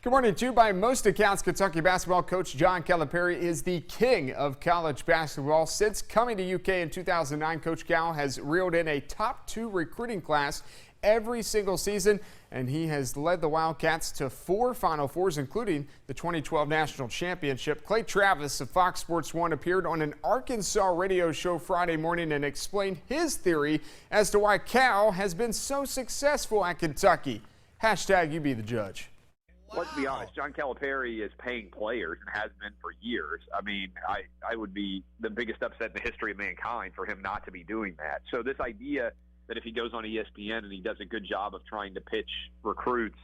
Good morning to you. By most accounts, Kentucky basketball coach John Calipari is the king of college basketball. Since coming to UK in 2009, Coach Cal has reeled in a top 2 recruiting class every single season, and he has led the Wildcats to 4 Final Fours, including the 2012 National Championship. Clay Travis of Fox Sports 1 appeared on an Arkansas radio show Friday morning and explained his theory as to why Cal has been so successful at Kentucky. Hashtag you be the judge. Let's be honest, John Calipari is paying players and has been for years. I mean, I would be the biggest upset in the history of mankind for him not to be doing that. So this idea that if he goes on ESPN and he does a good job of trying to pitch recruits,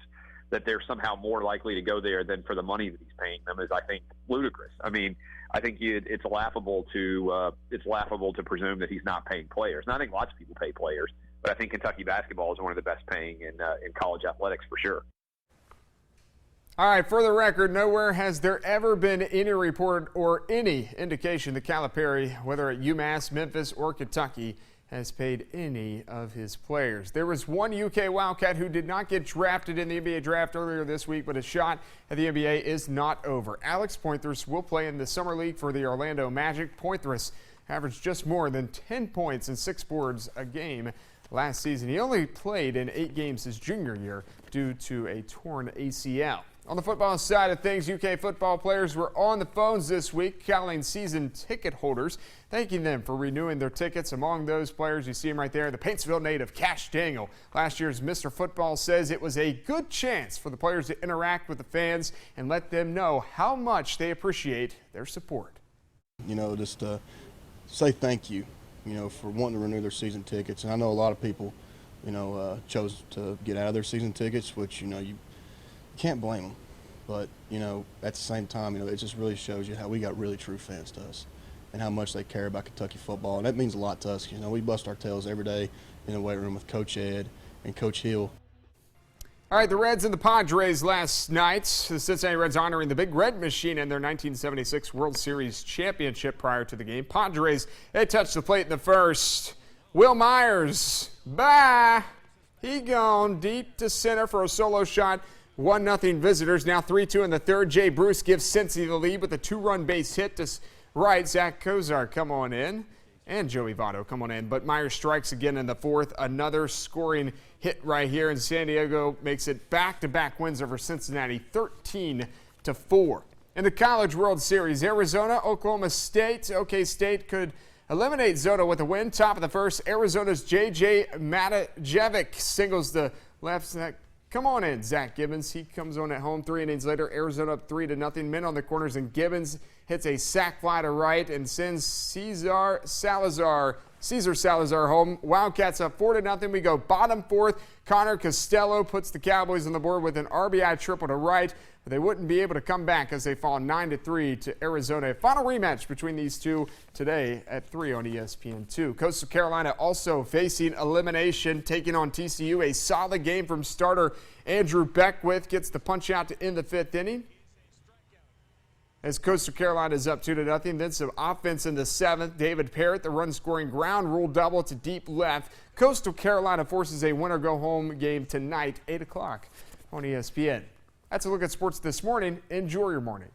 that they're somehow more likely to go there than for the money that he's paying them is, I think, ludicrous. I mean, I think it's laughable to presume that he's not paying players. And I think lots of people pay players, but I think Kentucky basketball is one of the best paying in college athletics for sure. All right, for the record, nowhere has there ever been any report or any indication that Calipari, whether at UMass, Memphis, or Kentucky, has paid any of his players. There was one UK Wildcat who did not get drafted in the NBA draft earlier this week, but his shot at the NBA is not over. Alex Poythress will play in the Summer League for the Orlando Magic. Poythress averaged just more than 10 points and 6 boards a game last season. He only played in 8 games his junior year due to a torn ACL. On the football side of things, UK football players were on the phones this week calling season ticket holders, thanking them for renewing their tickets. Among those players, you see him right there, the Paintsville native Cash Daniel. Last year's Mr. Football says it was a good chance for the players to interact with the fans and let them know how much they appreciate their support. Just say thank you, for wanting to renew their season tickets. And I know a lot of people, chose to get out of their season tickets, which, you can't blame them, but at the same time, it just really shows you how we got really true fans to us and how much they care about Kentucky football, and that means a lot to us. We bust our tails every day in the weight room with Coach Ed and Coach Hill. All right, the Reds and the Padres last night. The Cincinnati Reds honoring the Big Red Machine in their 1976 World Series championship prior to the game. Padres, they touched the plate in the first. Will Myers, bye. He gone deep to center for a solo shot. 1-0 visitors, now 3-2 in the third. Jay Bruce gives Cincy the lead with a 2-run base hit to right. Zach Kozar come on in, and Joey Votto come on in. But Myers strikes again in the fourth. Another scoring hit right here, and San Diego makes it back-to-back wins over Cincinnati, 13-4. In the College World Series, Arizona, Oklahoma State. OK State could eliminate Zota with a win. Top of the first, Arizona's J.J. Matajevic singles the left side. Come on in, Zach Gibbons. He comes on at home. 3 innings later, Arizona up 3-0. Men on the corners, and Gibbons hits a sac fly to right and sends Cesar Salazar home. Wildcats up 4-0. We go bottom fourth. Connor Costello puts the Cowboys on the board with an RBI triple to right, but they wouldn't be able to come back as they fall 9-3 to Arizona. A final rematch between these two today at 3 on ESPN2. Coastal Carolina also facing elimination, taking on TCU. A solid game from starter Andrew Beckwith gets the punch out to end the 5th inning. As Coastal Carolina is up 2-0, then some offense in the 7th. David Parrott, the run-scoring ground rule double to deep left. Coastal Carolina forces a winner-go-home game tonight, 8 o'clock on ESPN. That's a look at sports this morning. Enjoy your morning.